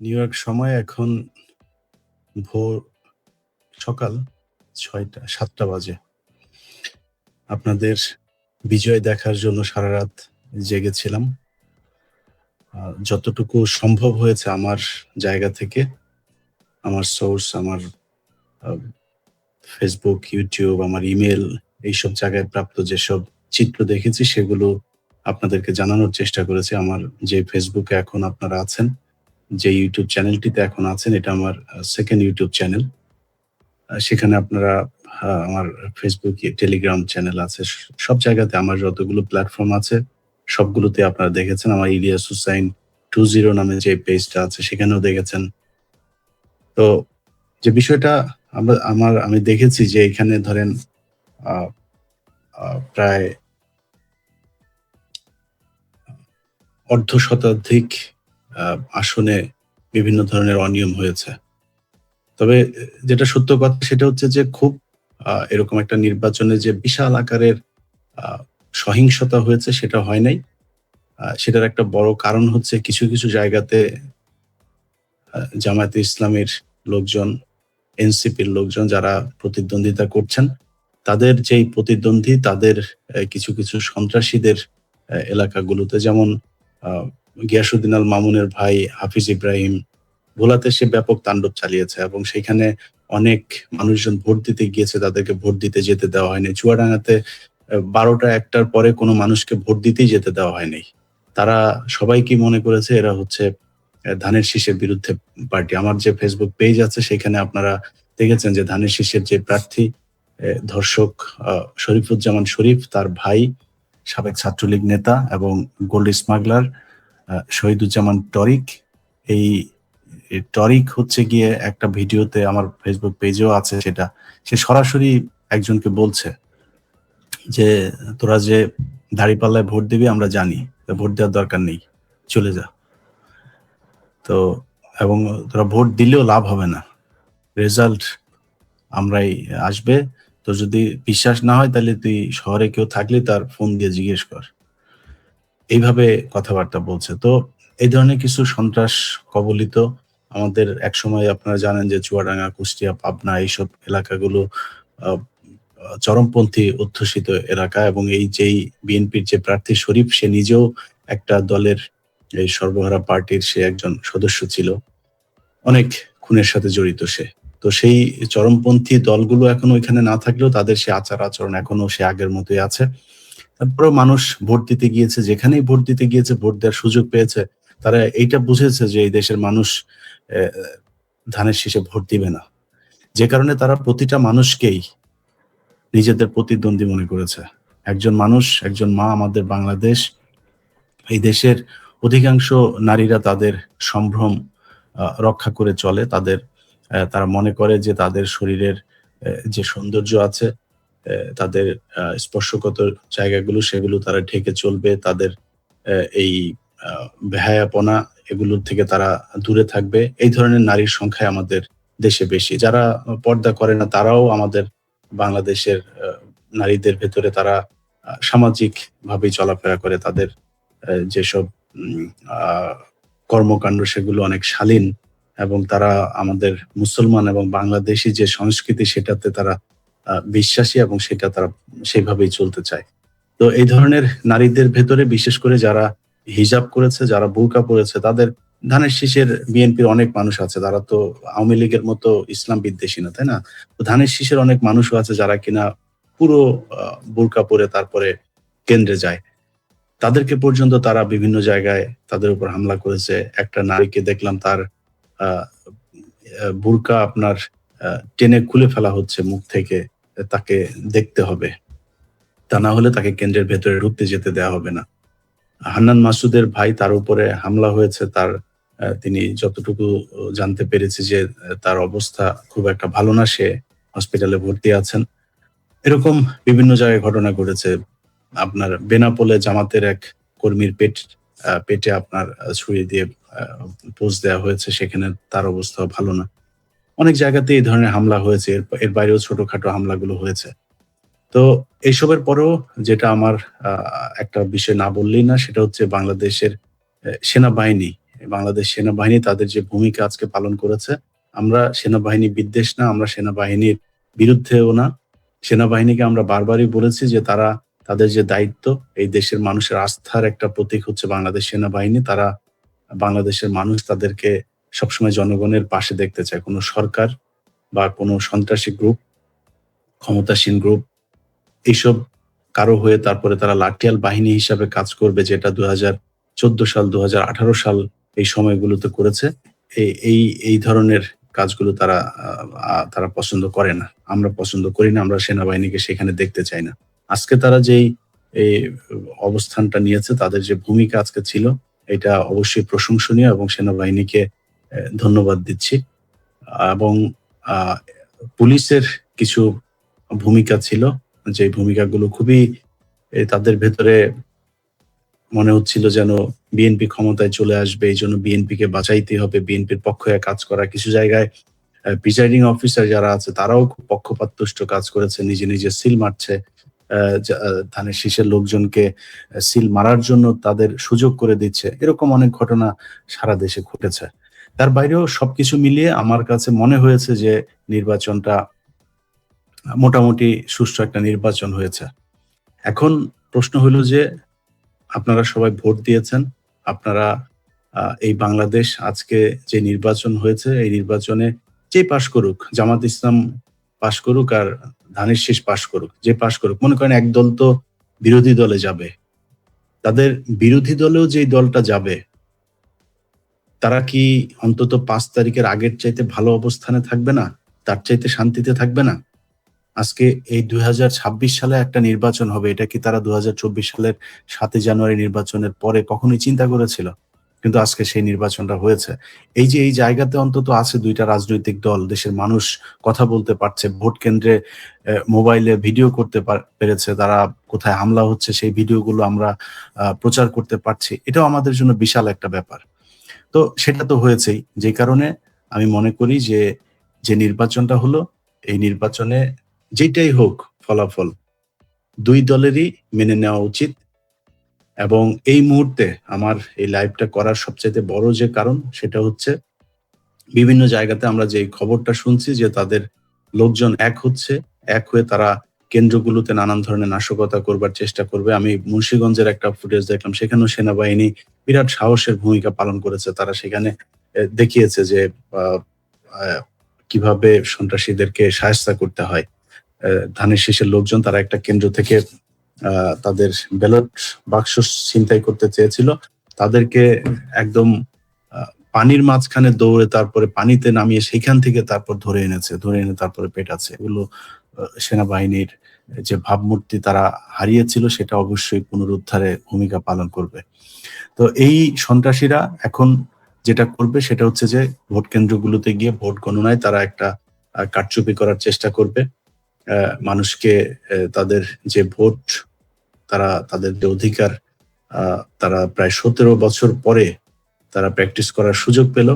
New York সময় এখন ভোর সকাল ৭টা বাজে। আপনাদের বিজয় দেখার জন্য সারারাত জেগেছিলাম। যতটুকু সম্ভব হয়েছে আমার জায়গা থেকে, আমার সোর্স, আমার আ Facebook, YouTube, আমার ইমেইল এইসব জায়গায় প্রাপ্ত যেসব চিত্র দেখেছি সেগুলো আপনাদেরকে জানানোর চেষ্টা করেছি। আমার যে Facebook এ এখন আপনারা আছেন, যে YouTube চ্যানেলটিতে এখন আছেন এটা আমার 2nd YouTube চ্যানেল। সেখানে আপনারা আমার Facebook, Telegram চ্যানেল আছে। সব জায়গাতে আমার যতগুলো প্ল্যাটফর্ম আছে সবগুলোতে আপনারা দেখেছেন। আমার ইলিয়াস হুসাইন 20 নামে যে পেজটা আছে সেখানেও দেখেছেন। তো যে বিষয়টা আমি দেখেছি যে এখানে ধরেন আ আ প্রায় অর্ধ শতাধিক আ আসনে বিভিন্ন ধরনের অনিয়ম হয়েছে। তবে যেটা সত্য কথা সেটা হচ্ছে যে খুব এরকম একটা নির্বাচনে যে বিশাল আকারের আ সহিংসতা হয়েছে সেটা হয় নাই। সেটার একটা বড় কারণ হচ্ছে কিছু জায়গাতে জামায়াতে ইসলামের লোকজন, এনসিপির লোকজন যারা প্রতিদ্বন্দ্বিতা করছেন, তাদের যেই প্রতিদ্বন্দ্বী তাদের কিছু সন্ত্রাসীদের এলাকাগুলোতে যেমন আ গিয়াসউদ্দিন আল মামুনের ভাই হাফিজ ইব্রাহিম ভোলাতে সে ব্যাপক তাণ্ডব চালিয়েছে এবং সেখানে অনেক মানুষজন ভোট দিতে গিয়েছে, তাদেরকে ভোট দিতে যেতে দেওয়া হয়নি। চুয়াডাঙ্গাতে ১২টা-১টার পরে কোনো মানুষকে ভোট দিতেই যেতে দেওয়া হয়নি। তারা সবাই কি মনে করেছে এরা হচ্ছে ধানের শীষের বিরুদ্ধে পার্টি। আমার যে Facebook পেজ আছে সেখানে আপনারা দেখেছেন যে ধানের শীষের যে প্রার্থী ধর্ষক আ শরীফুজ্জামান শরীফ, তার ভাই সাবেক ছাত্রলীগ নেতা এবং গোল্ড স্মাগলার শহীদুজ্জামান টরিক। এই টরিক হচ্ছে গিয়ে একটা ভিডিওতে আমার Facebook পেজেও আছে সেটা। সে সরাসরি একজনকে বলছে যে, "তোরা যে দাঁড়িপাল্লায় ভোট দিবি আমরা জানি। ভোট দেওয়ার দরকার নেই। চলে যা।" তো এবং তোরা ভোট দিলেও লাভ হবে না। রেজাল্ট আমরাই আসবে। তোর যদি বিশ্বাস না হয় তাইলে তুই শহরে কেউ থাকলে তার ফোন দিয়ে জিজ্ঞেস কর। এইভাবে কথাবার্তা বলছে। তো এই ধরনের কিছু সন্ত্রাস কবলিত আমাদের একসময় আপনারা জানেন যে চুয়াডাঙ্গা, কুষ্টিয়া, পাবনা এইসব এলাকাগুলো আ আ চরমপন্থী অধ্যুষিত এলাকা এবং এই যেই বিএনপির যে প্রার্থী শরীফ সে নিজেও একটা দলের এই সর্বহারা পার্টির সে একজন সদস্য ছিল। অনেক খুনের সাথে জড়িত সে। তো সেই চরমপন্থী দলগুলো এখন ওইখানে না থাকলেও তাদের সে আচার-আচরণ এখনো সে আগের মতোই আছে। তারপরেও মানুষ ভোট দিতে গিয়েছে, যেখানেই ভোট দিতে গিয়েছে, ভোট দেওয়ার সুযোগ পেয়েছে। তারা এইটা বুঝেছে যে এই দেশের মানুষ অ্যা ধানের শীষে ভোট দিবে না। যে কারণে তারা প্রতিটা মানুষকেই নিজেদের প্রতিদ্বন্দ্বী মনে করেছে। একজন মানুষ, একজন মা, আমাদের বাংলাদেশ, এই দেশের অধিকাংশ নারীরা তাদের সম্ভ্রম রক্ষা করে চলে। তারা মনে করে যে তাদের শরীরের যে সৌন্দর্য আছে, তাদের স্পর্শগত জায়গাগুলো সেগুলো তারা ঢেকে চলবে। তাদের এই আ বেহায়াপনা এগুলোর থেকে তারা দূরে থাকবে। এই ধরনের নারীর সংখ্যাই আমাদের দেশে বেশি। যারা পর্দা করে না তারাও আমাদের বাংলাদেশের নারীদের ভেতরে তারা সামাজিকভাবেই চলাফেরা করে। তাদের যেসব উম আ কর্মকাণ্ড সেগুলো অনেক শালীন এবং তারা আমাদের মুসলমান এবং বাংলাদেশী যে সংস্কৃতি সেটাতে তারা বিশ্বাসী এবং সেটা তারা সেভাবেই চলতে চায়। তো এই ধরনের নারীদের ভেতরে বিশেষ করে যারা হিজাব করেছে, যারা বুরকা পড়েছে তাদের ধানের শীষের বিএনপির অনেক মানুষ আছে। তারা তো আওয়ামী লীগের মতো ইসলাম বিদ্বেষী না, তাই না? তো ধানের শীষের অনেক মানুষও আছে যারা কিনা পুরো আ বুরকা পরে তারপরে কেন্দ্রে যায়। তাদেরকে পর্যন্ত তারা বিভিন্ন জায়গায় তাদের উপর হামলা করেছে। একটা নারীকে দেখলাম তার আ বুরকা আপনার আ টেনে খুলে ফেলা হচ্ছে মুখ থেকে। তাকে দেখতে হবে। তা না হলে তাকে কেন্দ্রের ভেতরে ঢুকতে যেতে দেয়া হবে না। হান্নান মাসুদের ভাই তার উপরে হামলা হয়েছে। তিনি যতটুকু জানতে পেরেছি যে তার অবস্থা খুব একটা ভালো না। সে হসপিটালে ভর্তি আছেন। এরকম বিভিন্ন জায়গায় ঘটনা ঘটেছে। আপনার বেনাপোলে জামাতের এক কর্মীর পেটে আপনার ছুরি দিয়ে আ পোঁচ দেয়া হয়েছে। সেখানে তার অবস্থাও ভালো না। অনেক জায়গাতেই এই ধরনের হামলা হয়েছে। এর বাইরেও ছোটখাটো হামলাগুলো হয়েছে। তো এইসবের পরেও যেটা আমার আ একটা বিষয় না বললেই না সেটা হচ্ছে বাংলাদেশের সেনাবাহিনী বাংলাদেশ সেনাবাহিনী তাদের যে ভূমিকা আজকে পালন করেছে, আমরা সেনাবাহিনী বিদ্বেষ না, আমরা সেনাবাহিনীর বিরুদ্ধেও না। সেনাবাহিনীকে আমরা বারবারই বলেছি যে তারা তাদের যে দায়িত্ব, এই দেশের মানুষের আস্থার একটা প্রতীক হচ্ছে বাংলাদেশ সেনাবাহিনী। তারা বাংলাদেশের মানুষ তাদেরকে সবসময় জনগণের পাশে দেখতে চায়। কোন সরকার বা কোন সন্ত্রাসী গ্রুপ, ক্ষমতাসীন গ্রুপ এইসব কারো হয়ে তারপরে তারা লাঠিয়াল বাহিনী হিসাবে কাজ করবে, যেটা ২০১৪ সাল, ২০১৮ সাল এই সময়গুলোতে করেছে। এই ধরনের কাজগুলো তারা পছন্দ করে না। আমরা পছন্দ করি না। আমরা সেনাবাহিনীকে সেখানে দেখতে চাই না। আজকে তারা যেই এই অবস্থানটা নিয়েছে, তাদের যে ভূমিকা আজকে ছিল, এটা অবশ্যই প্রশংসনীয় এবং সেনাবাহিনীকে ধন্যবাদ দিচ্ছি। এবং আ পুলিশের কিছু ভূমিকা ছিল, যে ভূমিকাগুলো খুবই তাদের ভেতরে মনে হচ্ছিল যেন বিএনপি ক্ষমতায় চলে আসবে। এইজন্য বিএনপিকে বাঁচাইতে হবে, বিএনপির পক্ষ হয়ে কাজ করা। কিছু জায়গায় প্রিসাইডিং অফিসার যারা আছে তারাও খুব পক্ষপাতদুষ্ট কাজ করেছে। নিজে, নিজে সিল মারছে। ধানের শীষের লোকজনকে সিল মারার জন্য তাদের সুযোগ করে দিচ্ছে। এরকম অনেক ঘটনা সারা দেশে ঘটেছে। তার বাইরেও সবকিছু মিলিয়ে আমার কাছে মনে হয়েছে যে নির্বাচনটা মোটামুটি সুষ্ঠু একটা নির্বাচন হয়েছে। এখন প্রশ্ন হইল যে আপনারা সবাই ভোট দিয়েছেন। আপনারা এই বাংলাদেশ আজকে যে নির্বাচন হয়েছে, এই নির্বাচনে যেই পাস করুক, জামাত ইসলাম পাস করুক আর ধানের শীষ পাস করুক, যে পাস করুক। মনে করেন এক দল তো বিরোধী দলে যাবে। তাদের বিরোধী দলেও যেই দলটা যাবে, তারা কি অন্তত ৫ তারিখের আগের চাইতে ভালো অবস্থানে থাকবে না? তার চাইতে শান্তিতে থাকবে না? আজকে এই ২০২৬ সালে একটা নির্বাচন হবে। এটা কি তারা ২০২৪ সালের ৭ই জানুয়ারি নির্বাচনের পরে কখনোই চিন্তা করেছিল? কিন্তু আজকে সেই নির্বাচনটা হয়েছে। এই যে এই জায়গাতে অন্তত আছে ২ টা রাজনৈতিক দল। দেশের মানুষ কথা বলতে পারছে। ভোট কেন্দ্রে মোবাইলে ভিডিও করতে পেরেছে। তারা কোথায় হামলা হচ্ছে সেই ভিডিওগুলো আমরা প্রচার করতে পারছি। এটাও আমাদের জন্য বিশাল একটা ব্যাপার। তো সেটা তো হয়েছেই। যে কারণে আমি মনে করি যে, যে নির্বাচনটা হলো, এই নির্বাচনে যেটাই হোক ফলাফল, ২ দলেরই মেনে নেওয়া উচিত। এবং এই মুহূর্তে আমার এই লাইভটা করার সবচাইতে বড় যে কারণ, সেটা হচ্ছে বিভিন্ন জায়গাতে আমরা যে খবরটা শুনছি যে তাদের লোকজন এক হচ্ছে, এক হয়ে তারা কেন্দ্রগুলোতে নানান ধরনের নাশকতা করবার চেষ্টা করবে। আমি মুন্সিগঞ্জের একটা ফুটেজ দেখলাম, সেখানেও সেনাবাহিনী বিরাট সাহসের ভূমিকা পালন করেছে। তারা সেখানে দেখিয়েছে যে আ আ কিভাবে সন্ত্রাসীদেরকে শায়েস্তা করতে হয়। ধানের শীষের লোকজন তারা একটা কেন্দ্র থেকে তাদের ব্যালট বাক্স ছিনতাই করতে চেয়েছিল। তাদেরকে একদম আ পানির মাঝখানে দৌড়ে তারপরে পানিতে নামিয়ে সেখান থেকে তারপর ধরে এনেছে। ধরে এনে তারপরে পেটাচ্ছে। এগুলো সেনাবাহিনীর যে ভাবমূর্তি তারা হারিয়েছিল সেটা অবশ্যই পুনরুদ্ধারে ভূমিকা পালন করবে। তো এই সন্ত্রাসীরা এখন যেটা করবে সেটা হচ্ছে যে ভোট কেন্দ্রগুলোতে গিয়ে ভোট গণনায় তারা একটা কারচুপি করার চেষ্টা করবে। মানুষকে তাদের যে ভোট, তাদের যে অধিকার, আ তারা প্রায় ১৭ বছর পরে তারা প্র্যাকটিস করার সুযোগ পেল।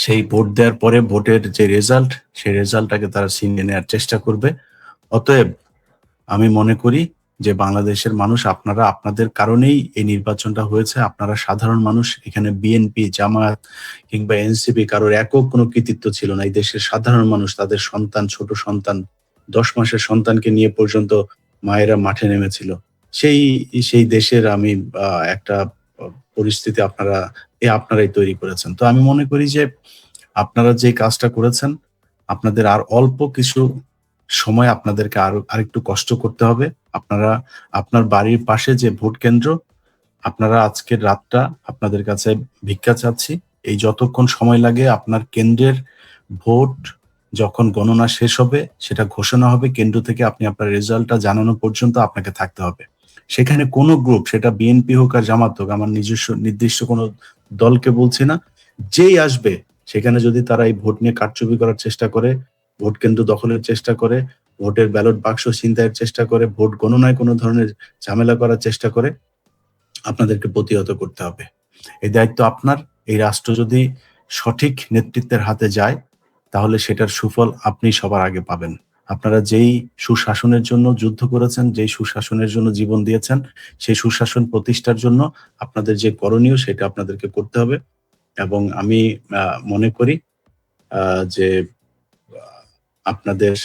সেই ভোট দেওয়ার পরে ভোটের যে রেজাল্ট, সেই রেজাল্টটাকে তারা ছিনিয়ে নেয়ার চেষ্টা করবে। অতএব আমি মনে করি যে বাংলাদেশের মানুষ, আপনারা আপনাদের কারণেই এই নির্বাচনটা হয়েছে। আপনারা সাধারণ মানুষ। এখানে বিএনপি, জামায়াত কিংবা এনসিপি কারোর একক কোনো কৃতিত্ব ছিল না। এই দেশের সাধারণ মানুষ তাদের সন্তান, ছোট সন্তান, ১০ মাসের সন্তানকে নিয়ে পর্যন্ত মায়েরা মাঠে নেমেছিল। সেই সেই দেশের আমি একটা আ পরিস্থিতি আপনারাই তৈরি করেছেন। তো আমি মনে করি যে আপনারা যে কাজটা করেছেন, আপনাদের আর অল্প কিছু সময় আপনাদেরকে আরেকটু কষ্ট করতে হবে। আপনারা আপনার বাড়ির পাশে যে ভোট কেন্দ্র, আপনারা আজকের রাতটা আপনাদের কাছে ভিক্ষা চাচ্ছি। এই যতক্ষণ সময় লাগে আপনার কেন্দ্রের ভোট যখন গণনা শেষ হবে, সেটা ঘোষণা হবে কেন্দ্র থেকে, আপনি আপনার রেজাল্টটা জানানো পর্যন্ত আপনাকে থাকতে হবে। সেখানে কোন গ্রুপ, সেটা বিএনপি হোক আর জামাত হোক, আমার নিজস্ব নির্দিষ্ট কোন দলকে বলছি না। যেই আসবে সেখানে যদি তারা এই ভোট নিয়ে কারচুপি করার চেষ্টা করে, ভোট কেন্দ্র দখলের চেষ্টা করে, ভোটের ব্যালট বাক্স ছিনতাইয়ের চেষ্টা করে, ভোট গণনায় কোন ধরনের ঝামেলা করার চেষ্টা করে, আপনাদেরকে প্রতিহত করতে হবে। এই দায়িত্ব আপনার। এই রাষ্ট্র যদি সঠিক নেতৃত্বের হাতে যায়, তাহলে সেটার সুফল আপনি সবার আগে পাবেন। আপনারা যেই সুশাসনের জন্য যুদ্ধ করেছেন, যেই সুশাসনের জন্য জীবন দিয়েছেন, সেই সুশাসন প্রতিষ্ঠার জন্য আপনাদের যে করণীয় সেটা আপনাদেরকে করতে হবে। এবং আমি মনে করি যে আ আপনাদের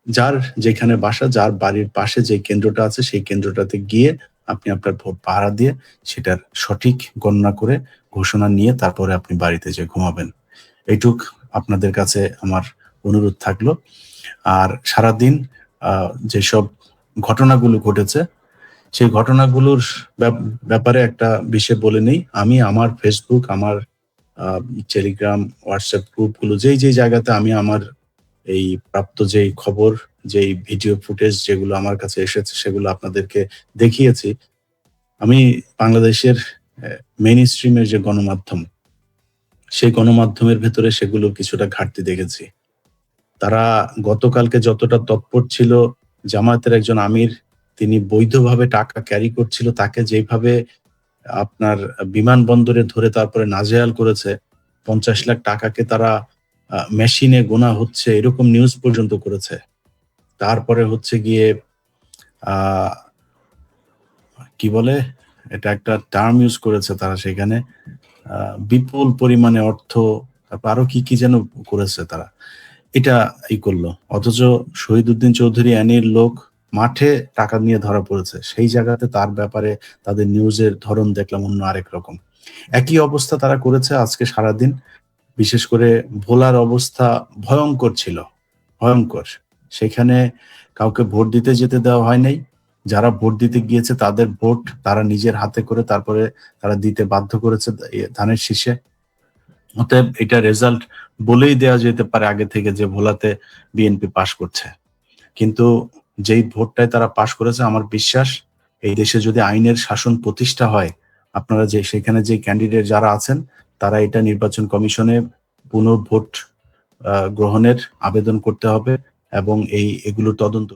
যার যেখানে বাসা, যার বাড়ির পাশে যে কেন্দ্রটা আছে সেই কেন্দ্রটাতে গিয়ে আপনি আপনার ভোট পাহারা দিয়ে সেটার সঠিক গণনা করে ঘোষণা নিয়ে তারপরে আপনি বাড়িতে যেয়ে ঘুমাবেন। এইটুক আপনাদের কাছে আমার অনুরোধ থাকলো। আর সারাদিন আ যেসব ঘটনাগুলো ঘটেছে, সেই ঘটনাগুলোর ব্যাপ ব্যাপারে একটা বিষয় বলে নেই। আমি আমার Facebook, আমার আ Telegram, WhatsApp গ্রুপগুলো যেই জায়গাতে আমি আমার এই প্রাপ্ত যেই খবর, যেই ভিডিও ফুটেজ যেগুলো আমার কাছে এসেছে সেগুলো আপনাদেরকে দেখিয়েছি। আমি বাংলাদেশের মেইনস্ট্রিম এর যে গণমাধ্যম, সেই গণমাধ্যমের ভেতরে সেগুলোর কিছুটা ঘাটতি দেখেছি। তারা গতকালকে যতটা তৎপর ছিল, জামায়াতের একজন আমির তিনি বৈধভাবে টাকা ক্যারি করছিল, তাকে যেভাবে আপনার বিমানবন্দরে ধরে তারপরে নাজেহাল করেছে, ৫০ লাখ টাকাকে তারা মেশিনে গোনা হচ্ছে এরকম নিউজ পর্যন্ত করেছে। তারপরে হচ্ছে গিয়ে আ কি বলে? এটা একটা টার্ম ইউস করেছে তারা সেখানে। আ বিপুল পরিমাণে অর্থ, তারপর আরো কি যেন করেছে তারা। এটা করল। অথচ শহীদউদ্দিন চৌধুরী অ্যানির লোক মাঠে টাকা নিয়ে ধরা পড়েছে। সেই জায়গাতে তার ব্যাপারে তাদের নিউজের ধরন দেখলাম অন্য আরেক রকম। একই অবস্থা তারা করেছে আজকে সারাদিন। বিশেষ করে ভোলার অবস্থা ভয়ংকর ছিল, ভয়ংকর। সেখানে কাউকে ভোট দিতে যেতে দেওয়া হয় নাই। যারা ভোট দিতে গিয়েছে তাদের ভোট তারা নিজের হাতে করে তারপরে তারা দিতে বাধ্য করেছে ধানের শীষে। অতএব এটা রেজাল্ট বলেই দেয়া যেতে পারে আগে থেকে যে ভোলাতে বিএনপি পাস করছে। কিন্তু যেই ভোটটায় তারা পাস করেছে আমার বিশ্বাস এই দেশে যদি আইনের শাসন প্রতিষ্ঠা হয়, আপনারা যে সেখানে যে ক্যান্ডিডেট যারা আছেন তারা এটা নির্বাচন কমিশনে পুনর্ভোট গ্রহণের আবেদন করতে হবে এবং এগুলোর তদন্ত